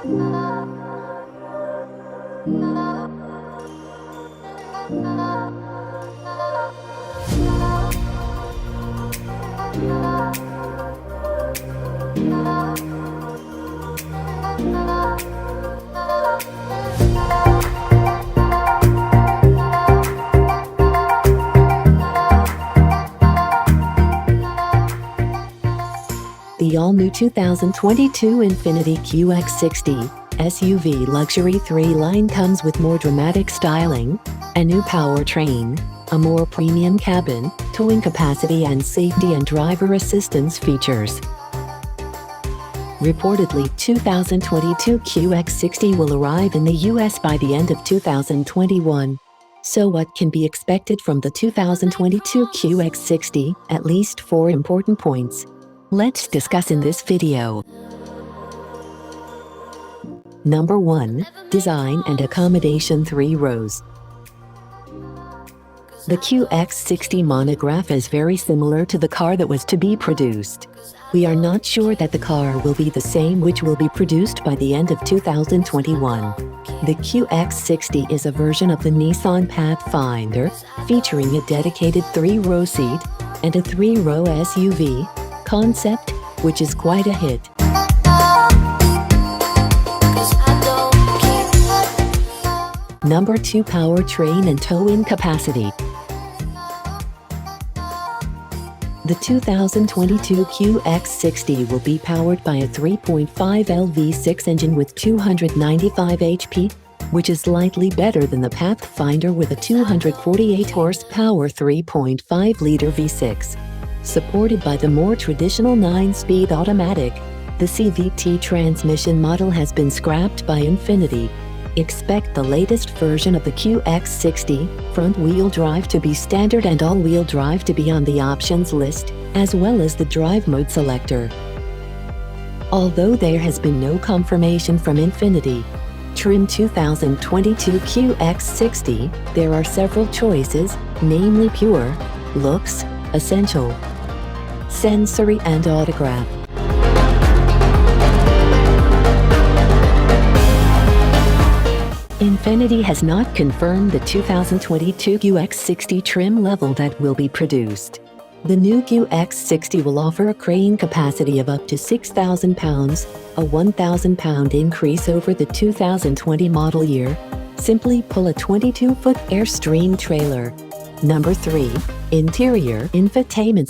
The all-new 2022 Infiniti QX60 SUV Luxury 3 line comes with more dramatic styling, a new powertrain, a more premium cabin, towing capacity and safety and driver assistance features. Reportedly, 2022 QX60 will arrive in the US by the end of 2021. So what can be expected from the 2022 QX60? At least 4 important points. Let's discuss in this video. Number 1. Design and accommodation 3 rows. The QX60 monograph is very similar to the car that was to be produced. We are not sure that the car will be the same which will be produced by the end of 2021. The QX60 is a version of the Nissan Pathfinder, featuring a dedicated 3-row seat and a 3-row SUV concept, which is quite a hit. Number 2. Powertrain and towing capacity. The 2022 QX60 will be powered by a 3.5L V6 engine with 295 HP, which is slightly better than the Pathfinder with a 248 horsepower 3.5-liter V6. Supported by the more traditional 9-speed automatic, the CVT transmission model has been scrapped by Infiniti. Expect the latest version of the QX60, front-wheel drive to be standard and all-wheel drive to be on the options list, as well as the drive mode selector. Although there has been no confirmation from Infiniti, trim 2022 QX60, there are several choices, namely Pure, Looks, Essential, Sensory and Autograph. Infiniti has not confirmed the 2022 QX60 trim level that will be produced. The new QX60 will offer a carrying capacity of up to 6,000 pounds, a 1,000-pound increase over the 2020 model year. Simply pull a 22-foot Airstream trailer. Number 3. Interior infotainment.